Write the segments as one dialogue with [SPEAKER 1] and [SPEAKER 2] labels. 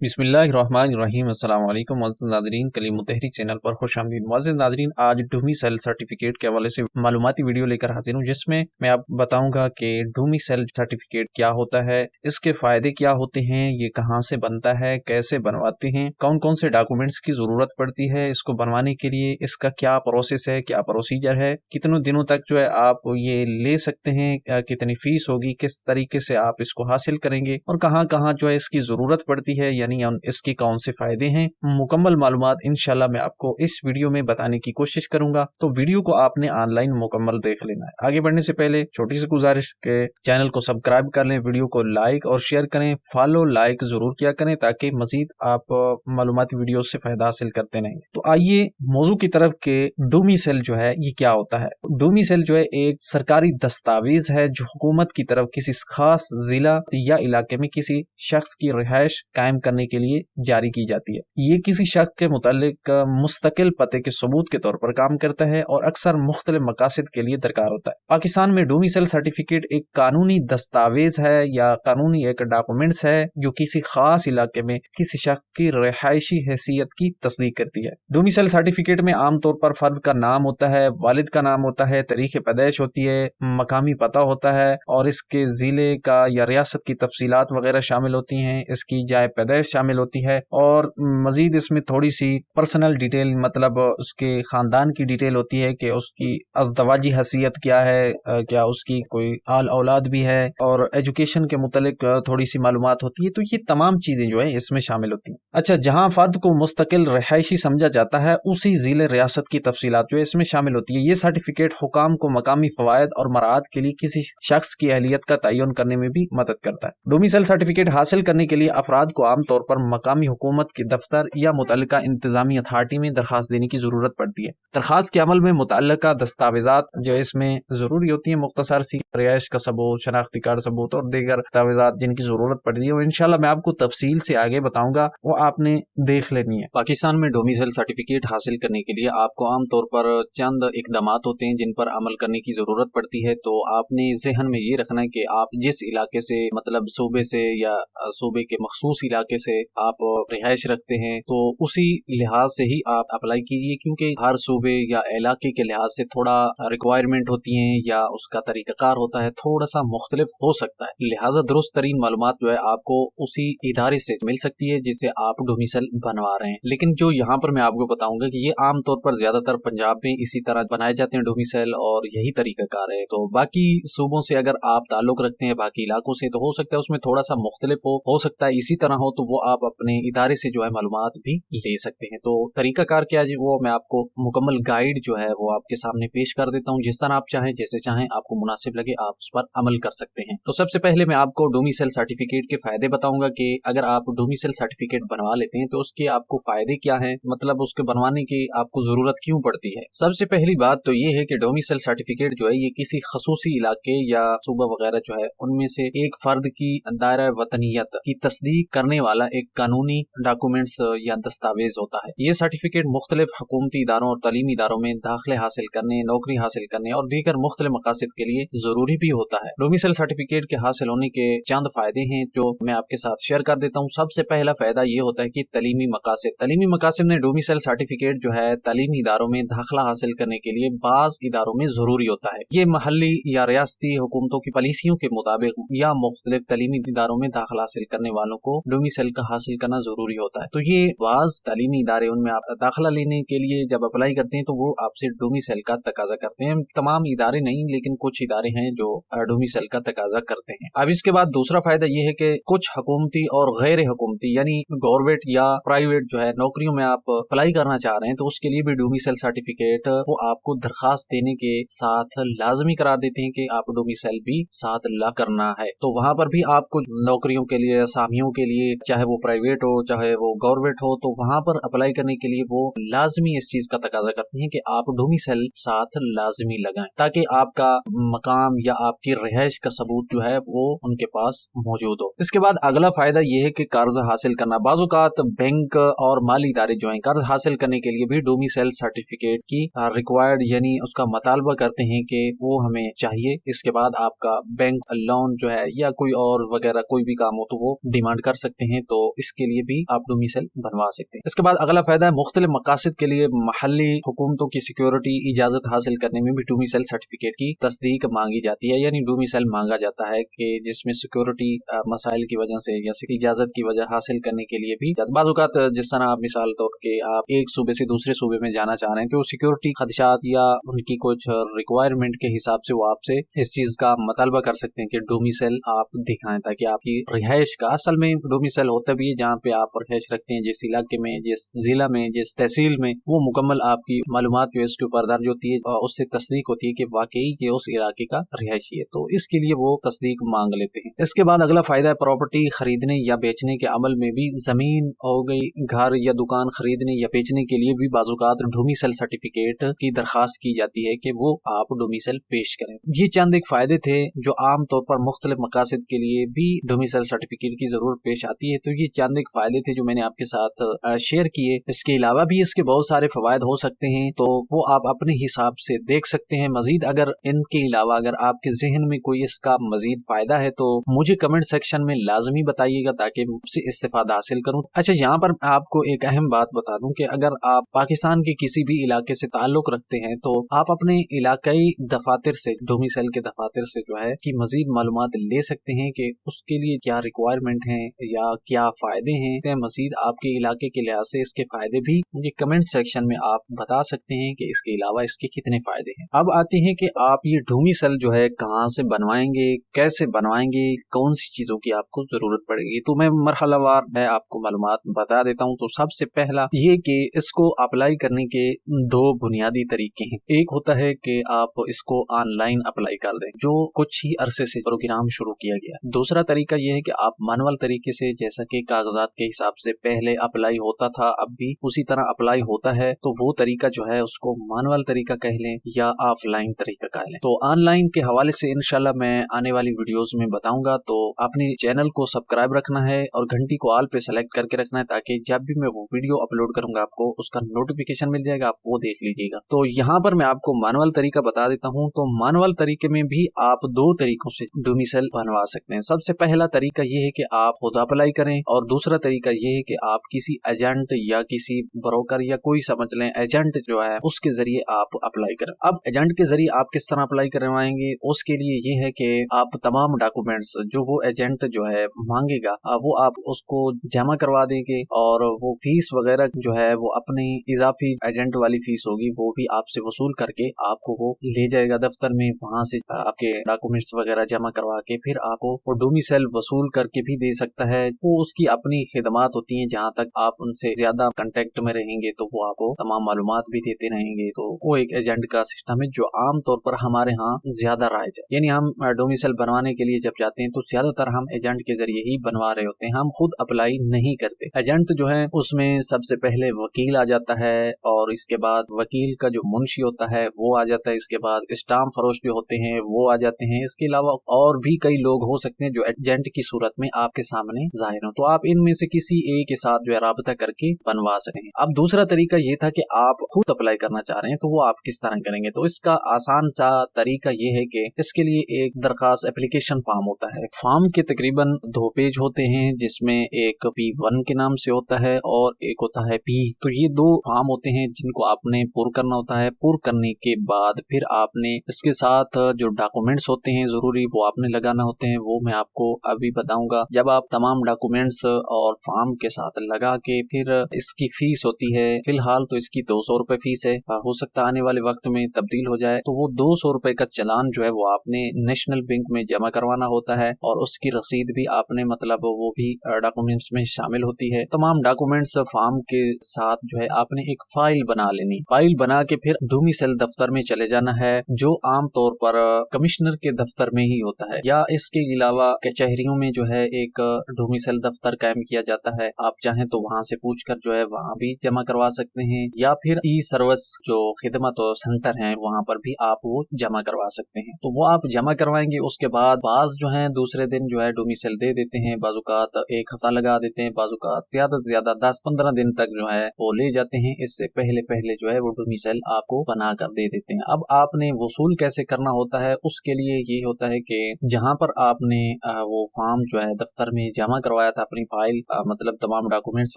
[SPEAKER 1] बिस्मिल्लाहिर्रहमानिर्रहीम। अस्सलाम वालेकुम मुअज़्ज़िज़ नाज़रीन, कलीम तहरीक चैनल पर खुशामदीद। मुअज़्ज़िज़ नाज़रीन, आज डोमिसाइल सर्टिफिकेट के हवाले से मालूमाती वीडियो लेकर हाजिर हूँ, जिसमें मैं आपको बताऊंगा कि डोमिसाइल सर्टिफिकेट क्या होता है, इसके फायदे क्या होते हैं, ये कहाँ से बनता है, कैसे बनवाते हैं, कौन कौन से डॉक्यूमेंट्स की जरूरत पड़ती है इसको बनवाने के लिए, इसका क्या प्रोसेस है, क्या प्रोसीजर है, कितनों दिनों तक जो है आप ये ले सकते हैं, कितनी फीस होगी, किस तरीके से आप इसको हासिल करेंगे और कहाँ कहाँ जो है इसकी जरूरत पड़ती है, यानी इसके कौन से फायदे हैं। मुकम्मल मालूमात इंशाल्लाह मैं आपको इस वीडियो में बताने की कोशिश करूंगा, तो वीडियो को आपने ऑनलाइन मुकम्मल देख लेना है। आगे बढ़ने से पहले छोटी सी गुजारिश के चैनल को सब्सक्राइब कर लें, वीडियो को लाइक और शेयर करें, फॉलो लाइक जरूर किया करें ताकि मजीद आप मालूमाती वीडियो से फायदा हासिल करते रहेंगे। तो आइए मौजू की तरफ के डोमिसाइल जो है ये क्या होता है। डोमिसाइल जो है एक सरकारी दस्तावेज है जो हुकूमत की तरफ किसी खास जिला या इलाके में किसी शख्स की रिहाइश कायम करने के लिए जारी की जाती है। ये किसी शख्स के मुतालिक मुस्तकिल पते के सबूत के तौर पर काम करता है और अक्सर मुख्तलिफ मकासद के लिए दरकार होता है। पाकिस्तान में डोमिसाइल सर्टिफिकेट एक कानूनी दस्तावेज है या कानूनी एक डॉक्यूमेंट्स है जो किसी खास इलाके में किसी शख्स की रिहायशी हैसियत की तस्दीक करती है। डोमिसाइल सर्टिफिकेट में आमतौर पर फर्द का नाम होता है, वालिद का नाम होता है, तारीख पैदाइश होती है, मकामी पता होता है और इसके जिले का या रियासत की तफसीलात वगैरह शामिल होती हैं, इसकी जाए पैदाइश शामिल होती है और मजीद इसमें थोड़ी सी पर्सनल डिटेल मतलब उसके खानदान की डिटेल होती है कि उसकी अज़दवाजी हैसियत क्या है, क्या उसकी कोई आल औलाद भी है और एजुकेशन के मुतालिक थोड़ी सी मालूमात होती है। तो ये तमाम चीजें जो है इसमें शामिल होती हैं। अच्छा, जहां फर्द को मुस्तकिल रिहायशी समझा जाता है उसी जिले रियासत की तफसीलात जो है इसमें शामिल होती है। ये सर्टिफिकेट हुकाम को मकामी फवायद और मराद के लिए किसी शख्स की अहलियत का तयन करने में भी मदद करता है। डोमिसाइल सर्टिफिकेट हासिल करने के लिए अफराद को आमतौर पर मकामी हुकूमत के दफ्तर या मुतल्लिका इंतजामी अथॉरिटी में दरखास्त देने की जरूरत पड़ती है। दरखास्त के अमल में मुतल्लिका दस्तावेजात जो इसमें जरूरी होती है, मुख्तसर सी रिहाइश का सबूत, शनाख्ती कार्ड सबूत और दीगर दस्तावेजात जिनकी जरूरत पड़ती है वो इंशाल्लाह मैं आपको तफसील से आगे बताऊंगा, वो आपने देख लेनी है। पाकिस्तान में डोमिसाइल सर्टिफिकेट हासिल करने के लिए आपको आमतौर पर चंद इकदाम होते हैं जिन पर अमल करने की जरूरत पड़ती है। तो आपने जहन में ये रखना है कि आप जिस इलाके से मतलब सूबे से या सूबे के मखसूस इलाके से आप रिहाइश रखते हैं तो उसी लिहाज से ही आप अप्लाई कीजिए, क्योंकि हर सूबे या इलाके के लिहाज से थोड़ा रिक्वायरमेंट होती है या उसका तरीकाकार होता है थोड़ा सा मुख्तलिफ हो सकता है। लिहाजा दुरुस्त तरीन मालूमात जो है आपको उसी इदारे से मिल सकती है जिससे आप डोमिसाइल बनवा रहे हैं। लेकिन जो यहाँ पर मैं आपको बताऊंगा कि ये आमतौर पर ज्यादातर पंजाब में इसी तरह बनाए जाते हैं डोमिसाइल और यही तरीकाकार है। तो बाकी सूबों से अगर आप ताल्लुक रखते हैं बाकी इलाकों से तो हो सकता है उसमें थोड़ा सा मुख्तलिफ हो सकता है इसी तरह हो, तो वो आप अपने इदारे से जो है मालूमात भी ले सकते हैं। तो तरीकाकार क्या है वो मैं आपको मुकम्मल गाइड जो है वो आपके सामने पेश कर देता हूँ। जिस तरह आप चाहें जैसे चाहें आपको मुनासिब लगे आप उस पर अमल कर सकते हैं। तो सबसे पहले मैं आपको डोमिसाइल सर्टिफिकेट के फायदे बताऊंगा कि अगर आप डोमिसाइल सर्टिफिकेट बनवा लेते हैं तो उसके आपको फायदे क्या हैं, मतलब उसके बनवाने की आपको जरूरत क्यों पड़ती है। सबसे पहली बात तो ये है कि डोमिसाइल सर्टिफिकेट जो है ये किसी खसूसी इलाके या सूबा वगैरह जो है उनमें से एक फर्द की दायरा वतनियत की तस्दीक करने वाला एक कानूनी डॉक्यूमेंट्स या दस्तावेज होता है। ये सर्टिफिकेट मुख्तलिफ हुकूमती इदारों और तालीमी इदारों में दाखिले हासिल करने, नौकरी हासिल करने और दीगर मुख्तलिफ मकासद के लिए जरूरी भी होता है। डोमिसाइल सर्टिफिकेट के हासिल होने के चंद फायदे हैं जो मैं आपके साथ शेयर कर देता हूँ। सबसे पहला फायदा ये होता है कि तालीमी मकासद में डोमिसाइल सर्टिफिकेट जो है तालीमी इदारों में दाखिला हासिल करने के लिए बाज इदारों में जरूरी होता है। ये महल्ली या रियासती हुकूमतों की पॉलिसियों के मुताबिक या मुख्तलिफ तालीमी इदारों में दाखिला हासिल करने वालों को डोमिसाइल का हासिल करना जरूरी होता है। तो ये बाज तालीमी इदारे उनमें आप दाखिला लेने के लिए जब अप्लाई करते हैं तो वो आपसे डोमिसाइल का तकाजा करते हैं। तमाम इदारे नहीं लेकिन कुछ इदारे हैं जो डोमिसाइल का तकाजा करते हैं। अब इसके बाद दूसरा फायदा ये है कि कुछ हुकूमती और गैर हुकूमती यानी गवर्नमेंट या प्राइवेट जो है नौकरियों में आप अप्लाई करना चाह रहे हैं तो उसके लिए भी डोमिसाइल सर्टिफिकेट वो आपको दरखास्त देने के साथ लाजमी करा देते हैं कि आप डोमिसाइल भी साथ ला करना है। तो वहां पर भी आपको नौकरियों के लिए, असामियों के लिए, चाहे वो प्राइवेट हो चाहे वो गवर्नमेंट हो, तो वहां पर अप्लाई करने के लिए वो लाजमी इस चीज का तकाजा करते हैं कि आप डोमिसाइल साथ लाजमी लगाएं ताकि आपका मकाम या आपकी रिहाइश का सबूत जो है वो उनके पास मौजूद हो। इसके बाद अगला फायदा ये है कि कर्ज हासिल करना। बाज़-औक़ात बैंक और माली इदारे जो है कर्ज हासिल करने के लिए भी डोमिसाइल सर्टिफिकेट की रिक्वायर्ड यानी उसका मुतालबा करते हैं कि वो हमें चाहिए। इसके बाद आपका बैंक लोन जो है या कोई और वगैरह कोई भी काम हो तो वो डिमांड कर सकते हैं। तो इसके लिए भी आप डोमिसाइल बनवा सकते हैं। इसके बाद अगला फायदा है मुख्तलिफ मकासद के लिए महल्ली हुकूमतों की सिक्योरिटी इजाजत हासिल करने में भी डोमिसाइल सर्टिफिकेट की तस्दीक मांगी जाती है, यानी डोमिसाइल मांगा जाता है कि जिसमें सिक्योरिटी मसाइल की वजह से या इजाजत की वजह हासिल करने के लिए भी बाज़ औक़ात जिस तरह आप मिसाल तौर के आप एक सूबे से दूसरे सूबे में जाना चाह रहे हैं तो सिक्योरिटी खदशात या उनकी कुछ रिक्वायरमेंट के हिसाब से वो आपसे इस चीज का मुतालबा कर सकते हैं कि डोमिसाइल आप दिखाएं, ताकि आपकी रिहाइश का असल में डोमिसाइल होता भी है जहाँ पे आप रिहाइश रखते हैं, जिस इलाके में, जिस जिला में, जिस तहसील में, वो मुकम्मल आपकी मालूमात जो है इसके ऊपर दर्ज होती है, उससे तस्दीक होती है कि वाकई ये उस इलाके का रिहायशी है, तो इसके लिए वो तस्दीक मांग लेते हैं। इसके बाद अगला फायदा है प्रॉपर्टी खरीदने या बेचने के अमल में भी, जमीन हो गई, घर या दुकान खरीदने या बेचने के लिए भी बाज़-औक़ात डोमिसाइल सर्टिफिकेट की दरखास्त की जाती है कि वो आप डोमिसाइल पेश करें। ये चंद एक फायदे थे जो आम तौर पर मुख्तलिफ मकासद के लिए भी डोमिसाइल सर्टिफिकेट की जरूरत पेश आती है, तो ये चंद एक फायदे थे जो मैंने आपके साथ शेयर किए। इसके अलावा भी इसके बहुत सारे फवायद हो सकते हैं, तो वो आप अपने हिसाब से देख सकते हैं। मजीद अगर इनके अलावा अगर आपके जहन में कोई इसका मजीद फायदा है तो मुझे कमेंट सेक्शन में लाजमी बताइएगा ताकि मुझसे इस्तेफादा हासिल करूं। अच्छा, यहाँ पर आपको एक अहम बात बता दूं कि अगर आप पाकिस्तान के किसी भी इलाके से ताल्लुक रखते हैं तो आप अपने इलाकाई दफातर से, डोमिसाइल के दफातर से जो है कि मजीद मालूमात ले सकते हैं कि उसके लिए क्या रिक्वायरमेंट है या क्या फायदे हैं। मजीद आपके इलाके के लिहाज से इसके फायदे भी मुझे कमेंट सेक्शन में आप बता सकते हैं कि इसके अलावा इसके कितने फायदे हैं। अब आते हैं कि आप ये डोमिसाइल जो है कहाँ से बनवाएंगे, कैसे बनवाएंगे, कौन सी चीजों की आपको जरूरत पड़ेगी, तो मैं मरहलावार मैं आपको मालूमात बता देता हूँ। तो सबसे पहला ये कि इसको अप्लाई करने के दो बुनियादी तरीके हैं। एक होता है कि आप इसको ऑनलाइन अप्लाई कर दें, जो कुछ ही अरसे से प्रोग्राम शुरू किया गया। दूसरा तरीका यह है कि आप मैनुअल तरीके से, जैसा कि कागजात के हिसाब से पहले अप्लाई होता था अब भी उसी तरह अप्लाई होता है, तो वो तरीका जो है उसको मैनुअल तरीका कह लें या ऑफलाइन तरीका कह लें। तो ऑनलाइन के हवाले से इंशाल्लाह मैं आने वाली वीडियोस में बताऊंगा। तो अपने चैनल को सब्सक्राइब रखना है और घंटी को ऑल पे सेलेक्ट करके रखना है, ताकि जब भी मैं वो वीडियो अपलोड करूंगा आपको उसका नोटिफिकेशन मिल जाएगा, आप वो देख लीजिएगा। तो यहाँ पर मैं आपको मैनुअल तरीका बता देता हूँ। तो मैनुअल तरीके में भी आप दो तरीकों से डोमिसाइल बनवा सकते हैं। सबसे पहला तरीका ये है कि आप खुद अप्लाई करें, और दूसरा तरीका ये है कि आप किसी एजेंट या किसी ब्रोकर या कोई समझ लें एजेंट जो है उसके जरिए आप अप्लाई करें। अब एजेंट के जरिए आप किस तरह अप्लाई करवाएंगे, उसके लिए ये है कि आप तमाम डॉक्यूमेंट्स जो वो एजेंट जो है मांगेगा वो आप उसको जमा करवा देंगे, और वो फीस वगैरह जो है वो अपनी इजाफी एजेंट वाली फीस होगी वो भी आपसे वसूल करके आपको वो ले जाएगा दफ्तर में, वहां से आपके डॉक्यूमेंट्स वगैरह जमा करवा के फिर आपको वो डोमिसाइल वसूल करके भी दे सकता है। वो उसकी अपनी खिदमात होती हैं, जहाँ तक आप उनसे ज्यादा कांटेक्ट में रहेंगे तो वो आपको तमाम मालूमात भी देते रहेंगे। तो वो एक एजेंट का सिस्टम है जो आम तौर पर हमारे यहाँ ज्यादा राइज है। यानी हम डोमिसाइल बनवाने के लिए जब जाते हैं तो ज्यादातर हम एजेंट के जरिए ही बनवा रहे होते हैं, हम खुद अप्लाई नहीं करते। एजेंट जो है उसमें सबसे पहले वकील आ जाता है, और इसके बाद वकील का जो मुंशी होता है वो आ जाता है, इसके बाद स्टाम्प फरोश जो होते हैं वो आ जाते हैं। इसके अलावा और भी कई लोग हो सकते हैं जो एजेंट की सूरत में आपके सामने जाहिर हो, तो आप इनमें से किसी एक के साथ जो है राबता करके बनवा सकते हैं। अब दूसरा तरीका ये था कि आप खुद अप्लाई करना चाह रहे हैं, तो वो आप किस तरह करेंगे। तो इसका आसान सा तरीका ये है कि इसके लिए एक दरखास्त एप्लीकेशन फॉर्म होता है। फॉर्म के तकरीबन 2 पेज होते हैं, जिसमें एक P1 के नाम से होता है और एक होता है P। तो ये 2 फॉर्म होते हैं जिनको आपने पूरा करना होता है। पूरा करने के बाद फिर आपने इसके साथ जो डॉक्यूमेंट्स होते हैं जरूरी वो आपने लगाना होते हैं, वो मैं आपको अभी बताऊंगा। जब आप तमाम डॉक्यूमेंट्स और फॉर्म के साथ लगा के फिर इसकी फीस होती है, फिलहाल तो इसकी 200 रुपए फीस है, हो सकता है आने वाले वक्त में तब्दील हो जाए। तो वो 200 रुपए का चालान जो है वो आपने नेशनल बैंक में जमा करवाना होता है, और उसकी रसीद भी आपने मतलब वो भी डॉक्यूमेंट्स में शामिल होती है। तमाम डॉक्यूमेंट्स फॉर्म के साथ जो है आपने एक फाइल बना लेनी। फाइल बना के फिर डोमिसाइल दफ्तर में चले जाना है, जो आम तौर पर कमिश्नर के दफ्तर में ही होता है, या इसके अलावा कचहरियों में जो है एक डोमिसाइल दफ्तर कायम किया जाता है। आप चाहें तो वहां से पूछकर जो है वहां भी जमा करवा सकते हैं, या फिर ई सर्विस जो खिदमत और सेंटर है वहां पर भी आप वो जमा करवा सकते हैं। तो वो आप जमा करवाएंगे। उसके बाद बाज जो है दूसरे दिन जो है डोमिसाइल दे देते हैं, बाजुकात 1 हफ्ता लगा देते हैं, बाजुकात ज्यादा से ज्यादा 10-15 दिन तक जो है वो ले जाते हैं। इससे पहले पहले जो है वो डोमिसाइल आपको बना कर दे देते हैं। अब आपने वसूल कैसे करना होता है, उसके लिए ये होता है कि जहाँ पर आपने वो फॉर्म जो है दफ्तर में जमा करवाया गया था अपनी फाइल मतलब तमाम डॉक्यूमेंट्स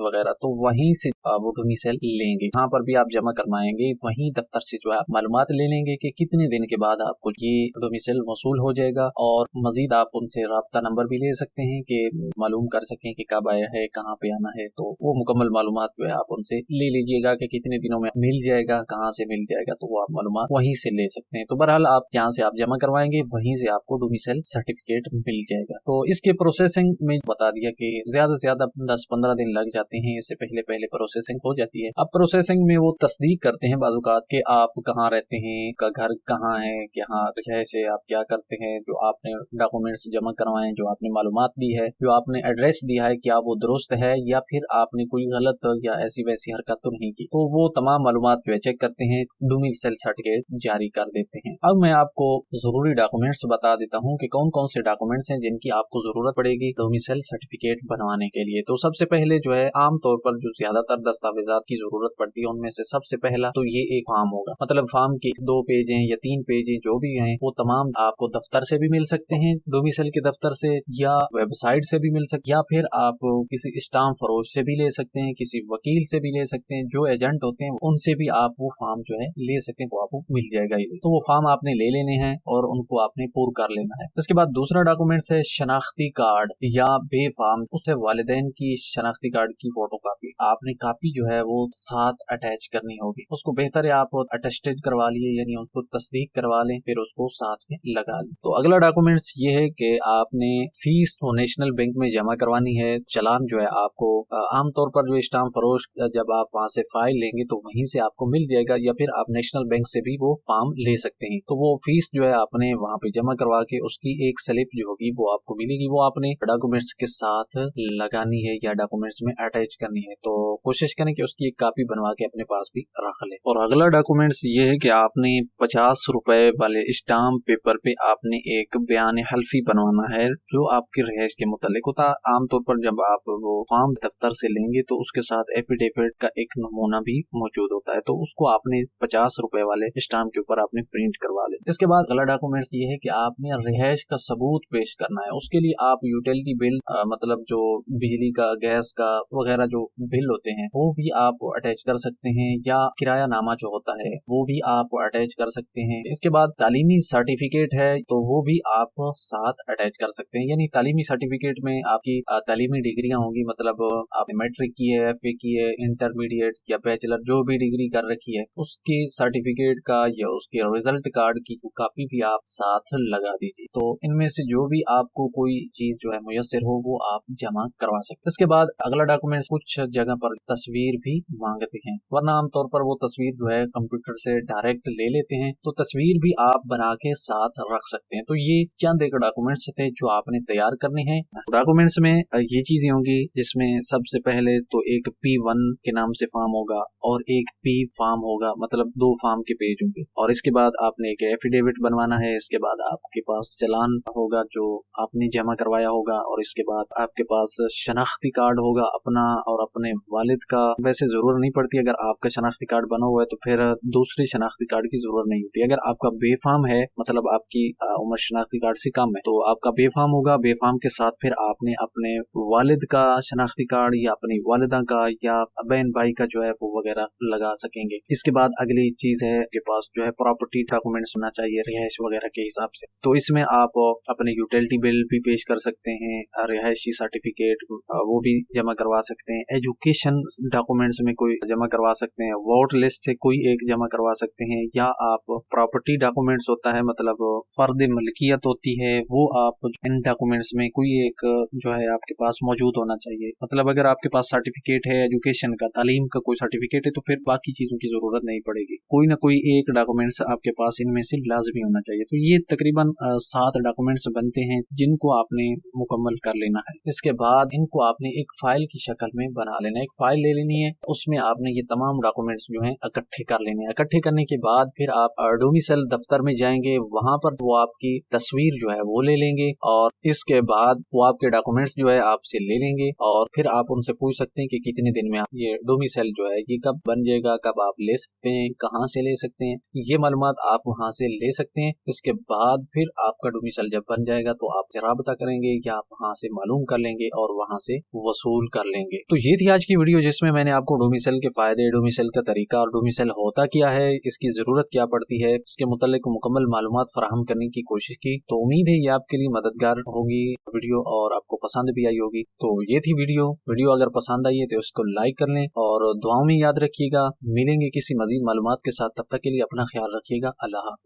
[SPEAKER 1] वगैरह, तो वहीं से वो डोमिसाइल लेंगे। यहाँ पर भी आप जमा करवाएंगे, वहीं दफ्तर से जो है आप मालूमात ले लेंगे कि कितने दिन के बाद आपको ये डोमिसाइल वसूल हो जाएगा। और मजीद आप उनसे राब्ता नंबर भी ले सकते हैं कि मालूम कर सकें कि कब आया है, कहाँ पे आना है। तो वो मुकम्मल मालूमात जो है आप उनसे ले लीजिएगा कि कितने दिनों में मिल जाएगा, कहाँ से मिल जाएगा, तो वो आप मालूमात वहीं से ले सकते हैं। तो बहरहाल आप जहाँ से आप जमा करवाएंगे वहीं से आपको डोमिसाइल सर्टिफिकेट मिल जाएगा। तो इसके प्रोसेसिंग में बता दिया कि ज्यादा से ज्यादा 10-15 दिन लग जाते हैं, इससे पहले पहले प्रोसेसिंग हो जाती है। अब प्रोसेसिंग में वो तस्दीक करते हैं बाज़-औक़ात कि आप कहाँ रहते हैं, का घर कहाँ है, यहाँ से आप क्या करते हैं, जो आपने डॉक्यूमेंट्स जमा करवाए, जो आपने मालूमात दी है, जो आपने एड्रेस दिया है, क्या वो दुरुस्त है या फिर आपने कोई गलत या ऐसी वैसी हरकत तो नहीं की। तो वो तमाम मालूमात जो है चेक करते हैं, डोमिसाइल सर्टिफिकेट जारी कर देते हैं। अब मैं आपको जरूरी डॉक्यूमेंट्स बता देता हूँ कि कौन कौन से डॉक्यूमेंट्स हैं जिनकी आपको जरूरत पड़ेगी डोमिसाइल सर्टिफिकेट बनवाने के लिए। तो सबसे पहले जो है आमतौर पर जो ज्यादातर दस्तावेजात की जरूरत पड़ती है उनमें से सबसे पहला तो ये एक फार्म होगा। मतलब फार्म के 2 पेज हैं या 3 पेज हैं, जो भी हैं वो तमाम आपको दफ्तर से भी मिल सकते हैं, डोमिसाइल के दफ्तर से, या वेबसाइट से भी मिल सकते, या फिर आप किसी स्टाम्प फरोश से भी ले सकते हैं, किसी वकील से भी ले सकते हैं, जो एजेंट होते हैं उनसे भी आप वो फार्म जो है ले सकते हैं, वो आपको मिल जाएगा इजी। तो वो फार्म आपने ले लेने हैं और उनको आपने पूरा कर लेना है। उसके बाद दूसरा डॉक्यूमेंट्स है शनाख्ती कार्ड या बे फार्म, उससे वालिदैन की शनाख्ती कार्ड की फोटो कापी आपने कापी जो है वो साथ अटैच करनी होगी। उसको बेहतर है आप अटेस्टेड करवा लिए, यानी उसको तस्दीक करवा लें, फिर उसको साथ में लगा लें। तो अगला डॉक्यूमेंट्स ये है कि आपने फीस तो नेशनल बैंक में जमा करवानी है। चलान जो है आपको आमतौर पर जो स्टाम्प फरोश जब आप वहाँ से फाइल लेंगे तो वहीं से आपको मिल जाएगा, या फिर आप नेशनल बैंक से भी वो फॉर्म ले सकते हैं। तो वो फीस जो है आपने वहाँ पे जमा करवा के उसकी एक स्लिप जो होगी वो आपको मिलेगी, वो आपने डॉक्यूमेंट्स के साथ लगानी है या डॉक्यूमेंट्स में अटैच करनी है। तो कोशिश करें कि उसकी एक कॉपी बनवा के अपने पास भी रख ले। और अगला डॉक्यूमेंट्स ये है कि आपने 50 रुपए वाले स्टाम्प पेपर पे आपने एक बयान हल्फी बनवाना है जो आपकी रिहाइश के मुतालिक होता है। आमतौर पर जब आप वो फॉर्म दफ्तर से लेंगे तो उसके साथ एफिडेविट का एक नमूना भी मौजूद होता है, तो उसको आपने 50 रुपए वाले स्टाम्प के ऊपर आपने प्रिंट करवा ले। इसके बाद अगला डॉक्यूमेंट्स ये है कि आपने रिहाइश का सबूत पेश करना है। उसके लिए आप यूटिलिटी बिल मतलब जो बिजली का, गैस का वगैरह जो बिल होते हैं वो भी आप अटैच कर सकते हैं, या किराया नामा जो होता है वो भी आप अटैच कर सकते हैं। इसके बाद तालीमी सर्टिफिकेट है तो वो भी आप साथ अटैच कर सकते हैं, यानी तालीमी सर्टिफिकेट में आपकी तालीमी डिग्रियां होंगी, मतलब आपने मैट्रिक की है, एफए की है, इंटरमीडिएट या बैचलर जो भी डिग्री कर रखी है उसके सर्टिफिकेट का या उसके रिजल्ट कार्ड की कॉपी भी आप साथ लगा दीजिए। तो इनमें से जो भी आपको कोई चीज जो है मुयस्सर हो वो आप जमा करवा सकते हैं। इसके बाद अगला डॉक्यूमेंट कुछ जगह पर तस्वीर भी मांगते हैं, वरना आमतौर पर वो तस्वीर जो है कंप्यूटर से डायरेक्ट ले लेते हैं, तो तस्वीर भी आप बना के साथ रख सकते हैं। तो ये चंद एक डॉक्यूमेंट्स थे जो आपने तैयार करने हैं। डॉक्यूमेंट्स में ये चीजें होंगी जिसमें सबसे पहले तो एक P1 के नाम से फॉर्म होगा और एक P फॉर्म होगा, मतलब 2 फॉर्म के पेज होंगे। और इसके बाद आपने एक एफिडेविट बनवाना है। इसके बाद आपके पास चलान होगा जो आपने जमा करवाया होगा, और इसके बाद आपके पास शनाख्ती कार्ड होगा अपना और अपने वालिद का। वैसे जरूरत नहीं पड़ती, अगर आपका शनाख्ती कार्ड बना हुआ है तो फिर दूसरी शनाख्ती कार्ड की जरूरत नहीं होती। अगर आपका बेफाम है, मतलब आपकी उम्र शनाख्ती कार्ड से कम है, तो आपका बेफाम होगा। बेफाम के साथ फिर आपने अपने वालिद का शनाख्ती कार्ड या अपनी वालिदा का या बहन भाई का जो है वो वगैरह लगा सकेंगे। इसके बाद अगली चीज है के पास जो है प्रॉपर्टी डॉक्यूमेंट्स होना चाहिए रिहाइश वगैरह के हिसाब से। तो इसमें आप अपने यूटिलिटी बिल भी पेश कर सकते हैं, रिहायशी सर्टिफिकेट वो भी जमा करवा सकते हैं, एजुकेशन डॉक्यूमेंट्स में कोई जमा करवा सकते हैं, वोट लिस्ट से कोई एक जमा करवा सकते हैं, या आप प्रॉपर्टी डॉक्यूमेंट्स होता है मतलब फर्द मलकियत होती है, वो आप इन डॉक्यूमेंट्स में कोई एक जो है आपके पास मौजूद होना चाहिए। मतलब अगर आपके पास सर्टिफिकेट है एजुकेशन का, तालीम का कोई सर्टिफिकेट है, तो फिर बाकी चीजों की जरूरत नहीं पड़ेगी। कोई ना कोई एक डॉक्यूमेंट्स आपके पास इनमें से लाजमी होना चाहिए। तो ये तकरीबन 7 डॉक्यूमेंट्स बनते हैं जिनको आपने मुकम्मल कर लेना है। इसके बाद इनको आपने एक फाइल की शक्ल में बना लेना है। एक फाइल ले लेनी है, उसमें आपने ये तमाम डॉक्यूमेंट्स जो हैं इकट्ठे कर लेने हैं। इकट्ठे करने के बाद फिर आप डोमिसाइल दफ्तर में जाएंगे, वहां पर वो आपकी तस्वीर जो है वो ले लेंगे, और इसके बाद वो आपके डॉक्यूमेंट्स जो है आपसे ले लेंगे, और फिर आप उनसे पूछ सकते हैं कि कितने दिन में आप ये डोमिसाइल जो है ये कब बन जाएगा, कब आप ले सकते हैं, कहाँ से ले सकते हैं, ये मालूमात आप वहां से ले सकते हैं। इसके बाद फिर आपका डोमिसाइल जब बन जाएगा तो आपसे राब्ता करेंगे कि आप वहां से मालूम कर लेंगे और वहां से वसूल कर लेंगे। तो ये थी आज की वीडियो जिसमें मैंने आपको डोमिसेल के फायदे, डोमिसेल का तरीका और डोमिसेल होता क्या है, इसकी जरूरत क्या पड़ती है, इसके मुतालिक मुकम्मल मालूमात फराहम करने की कोशिश की। तो उम्मीद है ये आपके लिए मददगार होगी वीडियो और आपको पसंद भी आई होगी। तो ये थी वीडियो अगर पसंद आई है तो उसको लाइक कर लें और दुआओं में याद रखिएगा। मिलेंगे किसी मजीद मालूमात के साथ, तब तक के लिए अपना ख्याल रखिएगा। अल्लाह हाफिज़।